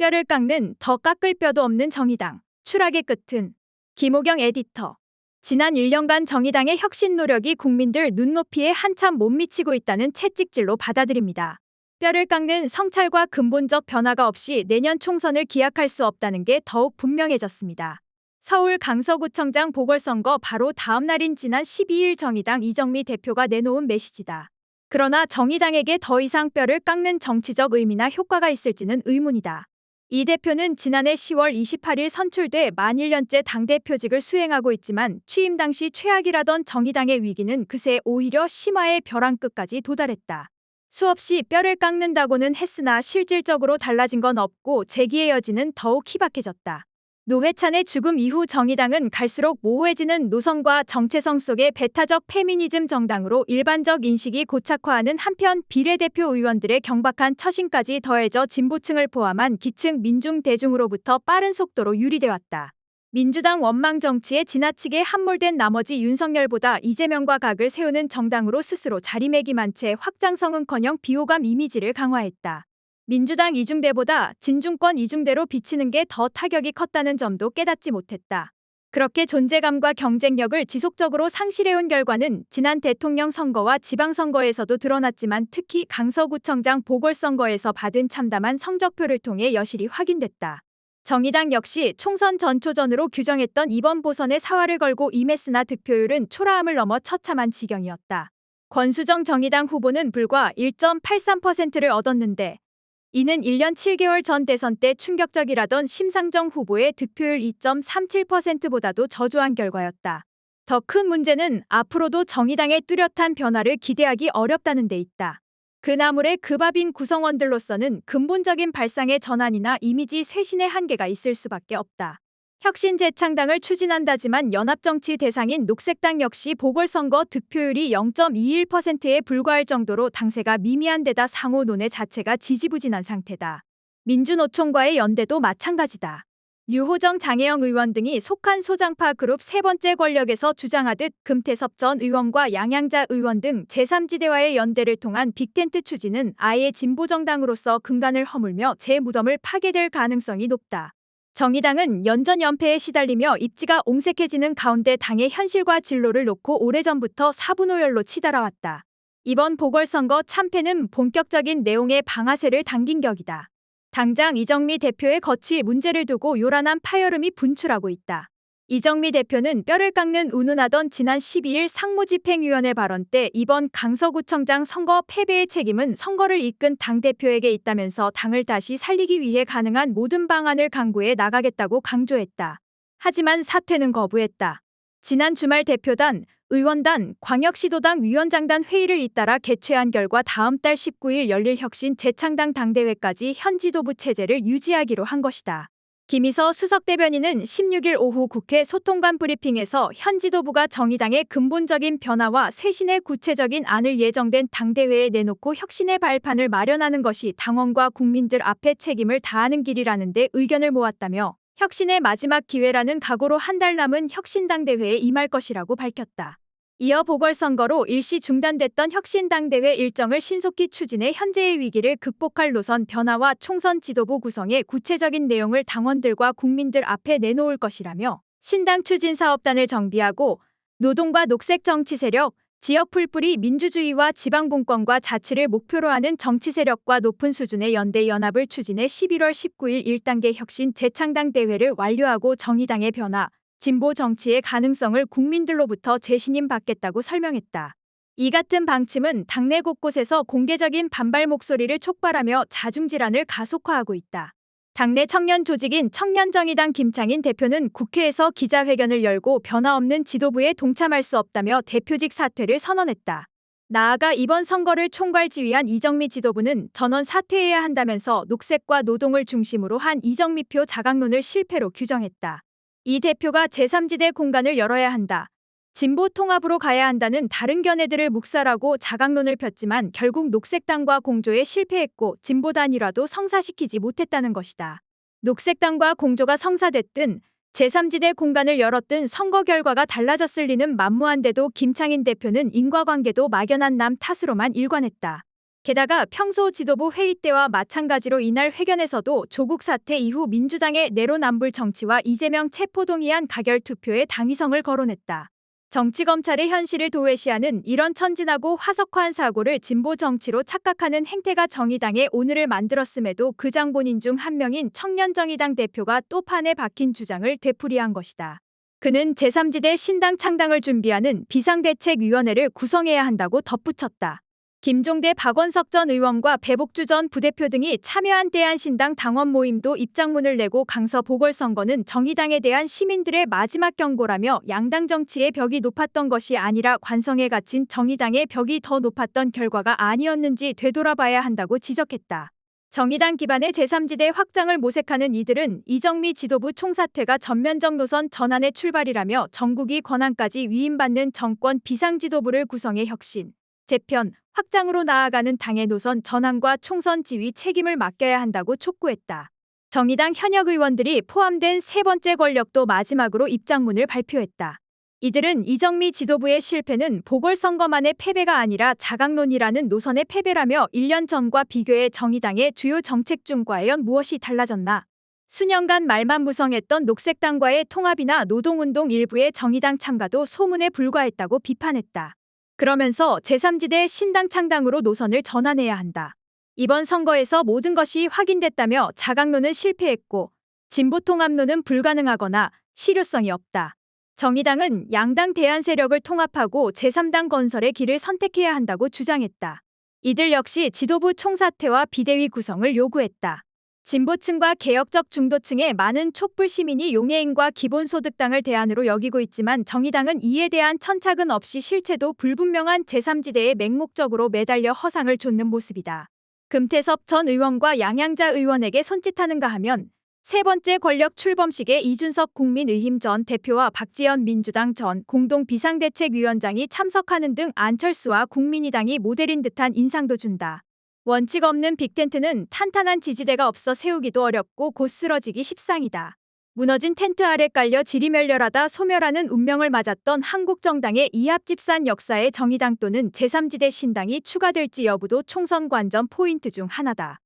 뼈를 깎는 더 깎을 뼈도 없는 정의당. 추락의 끝은. 김호경 에디터. 지난 1년간 정의당의 혁신 노력이 국민들 눈높이에 한참 못 미치고 있다는 채찍질로 받아들입니다. 뼈를 깎는 성찰과 근본적 변화가 없이 내년 총선을 기약할 수 없다는 게 더욱 분명해졌습니다. 서울 강서구청장 보궐선거 바로 다음 날인 지난 12일 정의당 이정미 대표가 내놓은 메시지다. 그러나 정의당에게 더 이상 뼈를 깎는 정치적 의미나 효과가 있을지는 의문이다. 이 대표는 지난해 10월 28일 선출돼 만 1년째 당대표직을 수행하고 있지만 취임 당시 최악이라던 정의당의 위기는 그새 오히려 심화의 벼랑 끝까지 도달했다. 수없이 뼈를 깎는다고는 했으나 실질적으로 달라진 건 없고 재기의 여지는 더욱 희박해졌다. 노회찬의 죽음 이후 정의당은 갈수록 모호해지는 노선과 정체성 속의 배타적 페미니즘 정당으로 일반적 인식이 고착화하는 한편 비례대표 의원들의 경박한 처신까지 더해져 진보층을 포함한 기층 민중 대중으로부터 빠른 속도로 유리돼 왔다. 민주당 원망 정치에 지나치게 함몰된 나머지 윤석열보다 이재명과 각을 세우는 정당으로 스스로 자리매김한 채 확장성은커녕 비호감 이미지를 강화했다. 민주당 이중대보다 진중권 이중대로 비치는 게 더 타격이 컸다는 점도 깨닫지 못했다. 그렇게 존재감과 경쟁력을 지속적으로 상실해온 결과는 지난 대통령 선거와 지방선거에서도 드러났지만 특히 강서구청장 보궐선거에서 받은 참담한 성적표를 통해 여실히 확인됐다. 정의당 역시 총선 전초전으로 규정했던 이번 보선에 사활을 걸고 임했으나 득표율은 초라함을 넘어 처참한 지경이었다. 권수정 정의당 후보는 불과 1.83%를 얻었는데 이는 1년 7개월 전 대선 때 충격적이라던 심상정 후보의 득표율 2.37%보다도 저조한 결과였다. 더 큰 문제는 앞으로도 정의당의 뚜렷한 변화를 기대하기 어렵다는 데 있다. 그 나물의 그 밥인 구성원들로서는 근본적인 발상의 전환이나 이미지 쇄신의 한계가 있을 수밖에 없다. 혁신 재창당을 추진한다지만 연합정치 대상인 녹색당 역시 보궐선거 득표율이 0.21%에 불과할 정도로 당세가 미미한 데다 상호 논의 자체가 지지부진한 상태다. 민주노총과의 연대도 마찬가지다. 류호정 장혜영 의원 등이 속한 소장파 그룹 세 번째 권력에서 주장하듯 금태섭 전 의원과 양양자 의원 등 제3지대와의 연대를 통한 빅텐트 추진은 아예 진보정당으로서 근간을 허물며 제 무덤을 파괴될 가능성이 높다. 정의당은 연전연패에 시달리며 입지가 옹색해지는 가운데 당의 현실과 진로를 놓고 오래전부터 사분오열로 치달아왔다. 이번 보궐선거 참패는 본격적인 내용의 방아쇠를 당긴 격이다. 당장 이정미 대표의 거취 문제를 두고 요란한 파열음이 분출하고 있다. 이정미 대표는 뼈를 깎는 운운하던 지난 12일 상무집행위원회 발언 때 이번 강서구청장 선거 패배의 책임은 선거를 이끈 당대표에게 있다면서 당을 다시 살리기 위해 가능한 모든 방안을 강구해 나가겠다고 강조했다. 하지만 사퇴는 거부했다. 지난 주말 대표단, 의원단, 광역시도당 위원장단 회의를 잇따라 개최한 결과 다음 달 19일 열릴 혁신 재창당 당대회까지 현 지도부 체제를 유지하기로 한 것이다. 김희서 수석대변인은 16일 오후 국회 소통관 브리핑에서 현 지도부가 정의당의 근본적인 변화와 쇄신의 구체적인 안을 예정된 당대회에 내놓고 혁신의 발판을 마련하는 것이 당원과 국민들 앞에 책임을 다하는 길이라는 데 의견을 모았다며 혁신의 마지막 기회라는 각오로 한 달 남은 혁신당대회에 임할 것이라고 밝혔다. 이어 보궐선거로 일시 중단됐던 혁신당대회 일정을 신속히 추진해 현재의 위기를 극복할 노선 변화와 총선 지도부 구성의 구체적인 내용을 당원들과 국민들 앞에 내놓을 것이라며 신당 추진사업단을 정비하고 노동과 녹색 정치 세력, 지역 풀뿌리 민주주의와 지방분권과 자치를 목표로 하는 정치 세력과 높은 수준의 연대 연합을 추진해 11월 19일 1단계 혁신 재창당 대회를 완료하고 정의당의 변화, 진보 정치의 가능성을 국민들로부터 재신임 받겠다고 설명했다. 이 같은 방침은 당내 곳곳에서 공개적인 반발 목소리를 촉발하며 자중질환을 가속화하고 있다. 당내 청년 조직인 청년정의당 김창인 대표는 국회에서 기자회견을 열고 변화 없는 지도부에 동참할 수 없다며 대표직 사퇴를 선언했다. 나아가 이번 선거를 총괄지휘한 이정미 지도부는 전원 사퇴해야 한다면서 녹색과 노동을 중심으로 한 이정미표 자강론을 실패로 규정했다. 이 대표가 제3지대 공간을 열어야 한다. 진보 통합으로 가야 한다는 다른 견해들을 묵살하고 자강론을 폈지만 결국 녹색당과 공조에 실패했고 진보 단일화도 성사시키지 못했다는 것이다. 녹색당과 공조가 성사됐든 제3지대 공간을 열었든 선거 결과가 달라졌을 리는 만무한데도 김창인 대표는 인과관계도 막연한 남 탓으로만 일관했다. 게다가 평소 지도부 회의 때와 마찬가지로 이날 회견에서도 조국 사태 이후 민주당의 내로남불 정치와 이재명 체포동의안 가결 투표에 당위성을 거론했다. 정치검찰의 현실을 도외시하는 이런 천진하고 화석화한 사고를 진보 정치로 착각하는 행태가 정의당의 오늘을 만들었음에도 그 장본인 중 한 명인 청년정의당 대표가 또 판에 박힌 주장을 되풀이한 것이다. 그는 제3지대 신당 창당을 준비하는 비상대책위원회를 구성해야 한다고 덧붙였다. 김종대 박원석 전 의원과 배복주 전 부대표 등이 참여한 대한신당 당원 모임도 입장문을 내고 강서 보궐선거는 정의당에 대한 시민들의 마지막 경고라며 양당 정치의 벽이 높았던 것이 아니라 관성에 갇힌 정의당의 벽이 더 높았던 결과가 아니었는지 되돌아봐야 한다고 지적했다. 정의당 기반의 제3지대 확장을 모색하는 이들은 이정미 지도부 총사퇴가 전면적 노선 전환의 출발이라며 전국이 권한까지 위임받는 정권 비상지도부를 구성해 혁신, 재편, 확장으로 나아가는 당의 노선 전환과 총선 지휘 책임을 맡겨야 한다고 촉구했다. 정의당 현역 의원들이 포함된 세 번째 권력도 마지막으로 입장문을 발표했다. 이들은 이정미 지도부의 실패는 보궐선거만의 패배가 아니라 자강론이라는 노선의 패배라며 1년 전과 비교해 정의당의 주요 정책 중 과연 무엇이 달라졌나? 수년간 말만 무성했던 녹색당과의 통합이나 노동운동 일부의 정의당 참가도 소문에 불과했다고 비판했다. 그러면서 제3지대 신당 창당으로 노선을 전환해야 한다. 이번 선거에서 모든 것이 확인됐다며 자강론은 실패했고 진보통합론은 불가능하거나 실효성이 없다. 정의당은 양당 대안 세력을 통합하고 제3당 건설의 길을 선택해야 한다고 주장했다. 이들 역시 지도부 총사퇴와 비대위 구성을 요구했다. 진보층과 개혁적 중도층의 많은 촛불 시민이 용해인과 기본소득당을 대안으로 여기고 있지만 정의당은 이에 대한 천착은 없이 실체도 불분명한 제3지대에 맹목적으로 매달려 허상을 좇는 모습이다. 금태섭 전 의원과 양양자 의원에게 손짓하는가 하면 세 번째 권력 출범식에 이준석 국민의힘 전 대표와 박지원 민주당 전 공동 비상대책위원장이 참석하는 등 안철수와 국민의당이 모델인 듯한 인상도 준다. 원칙 없는 빅텐트는 탄탄한 지지대가 없어 세우기도 어렵고 곧 쓰러지기 십상이다. 무너진 텐트 아래 깔려 지리멸렬하다 소멸하는 운명을 맞았던 한국 정당의 이합집산 역사에 정의당 또는 제3지대 신당이 추가될지 여부도 총선 관전 포인트 중 하나다.